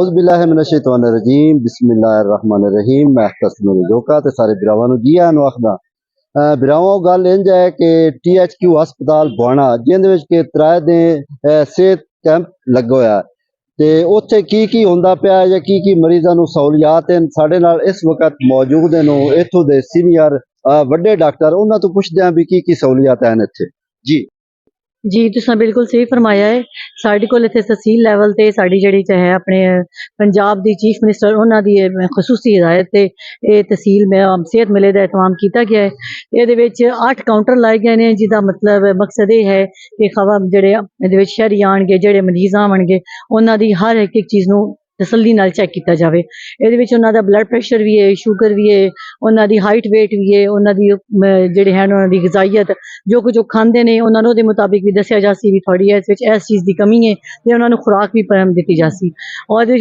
औज़ुबिल्लाहिमिनश्शैतानिर्रजीम बिस्मिल्लाहिर्रहमानिर्रहीम। मैं अख्तर जोका ते सारे बिरावां नूं जी आयां नूं आखदा। बिरावों गल इंज है कि THQ हस्पताल बुआना जिंदे विच के 3 दिन सेहत कैंप लग्गा होया ते उत्थे की हुंदा पिया या की मरीज़ां नूं सहूलियात हैं साडे नाल इस वक्त मौजूद हैं इत्थों दे सीनियर वड्डे डॉक्टर उन्हां तों पुछदे हां भी की सहूलियात हैं इत्थे जी। जी तुसां बिल्कुल सही फरमाया है। साढ़े कोल इत्थे तहसील लैवल ते साड़ी जेहड़ी है अपने पंजाब दी चीफ मिनिस्टर उन्हां दी खसूसी हिदायत ते तहसील में सेहत मेले दा एहतमाम किया गया है। इहदे विच 8 काउंटर लाए गए ने जिहदा मतलब मकसद ये है कि खवा जेहड़े इहदे विच शहरी आउणगे जेहड़े मरीज आवणगे उन्हां दी हर एक चीज़ नूं तसल्ली नाल चैक किया जाए। इहदे विच उन्हां दा ब्लड प्रैशर भी है, शुगर भी है, उन्हां दी हाइट वेट भी है, उन्हां दी जेहड़े हैं उन्हां दी ग़िज़ाइयत जो कुछ वो खांदे ने उन्हां नूं उहदे मुताबिक भी दस्सिया जासी भी थोड़ी इस चीज़ की कमी है ते उन्हां नूं खुराक भी दी जासी। और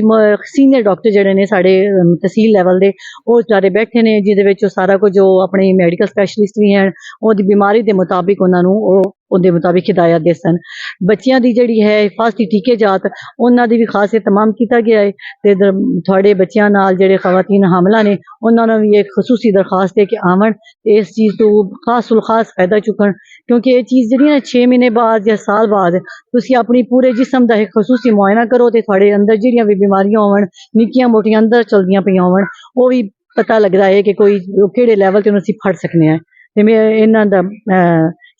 सीनियर डॉक्टर जेहड़े ने साढ़े तहसील लैवल दे वो सारे बैठे ने जिहदे विच सारा कुछ जो अपने मैडिकल स्पैशलिस्ट भी हैं उहदी बीमारी के मुताबिक उन्हां नूं उहदे मुताबिक हिदायत दसन। बच्चियां दी जिहड़ी है हिफाजती टीके जात उन्हां दी भी खास एहतमाम किया गया है ते थोड़े बच्चियां नाल जेहड़े खवातीन हामला ने उन्हां नूं भी एक खसूसी दरखास्त है कि आवन इस चीज़ तो खास उल खास फायदा चुकन क्योंकि ये चीज़ जी 6 महीने बाद या साल बाद तुसी अपनी पूरे जिसम का एक खसूसी मुआयना करो तो थोड़े अंदर जिहड़ियां भी बीमारियां होवन निक्कियां मोटियां अंदर चलदियां पियां होवन वो भी पता लगता है कि कोई केड़े लैवल ते असीं फड़ सकने हैं। ते मैं इन्हां दा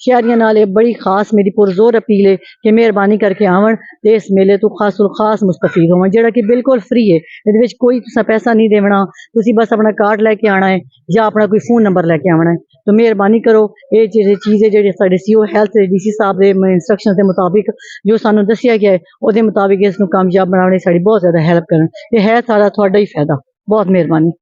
शहरियां नाल बड़ी खास मेरी पुरजोर अपील है कि मेहरबानी करके आवन ते इस मेले तो खास उल खास मुस्तफीद होवन जेड़ा कि बिल्कुल फ्री है। इहदे विच कोई तुसां पैसा नहीं देना, तुसी बस अपना कार्ड लैके आना है या अपना कोई फोन नंबर लैके आना है। तो मेहरबानी करो ये चीज़ है जी साढ़े CO हैल्थ DC साहब के इंस्ट्रक्शन के मुताबिक जो सानू दसिया गया है वो मुताबिक इसनूं कामयाब बनाने साड़ी बहुत ज़्यादा हेल्प करन ये है सारा तुहाडा ही फायदा। बहुत मेहरबानी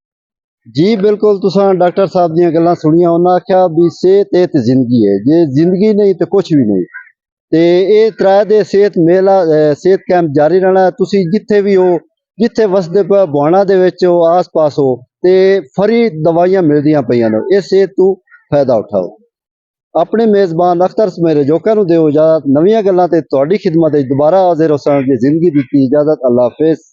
जी बिल्कुल तुसां डॉक्टर साहब दी गल्लां सुनियां उन्हां आख्या भी सेहत ते जिंदगी है जे जिंदगी नहीं तो कुछ भी नहीं ते ये 3 दे सेहत मेला सेहत कैंप जारी रहना है। तुसी जिथे भी हो जिथे वसदे पे बुआना दे विच हो आस पास हो ते फ्री दवाइयां मिलदियां पईयां ने इस सेहत तू फायदा उठाओ। अपने मेज़बान अख्तर समेरे जोका नूं दिओ इजाजत नवीं गल्लां ते तुहाडी खिदमत विच दोबारा हाजिर होसां जिंदगी दी इजाजत अल्लाह हाफिज़।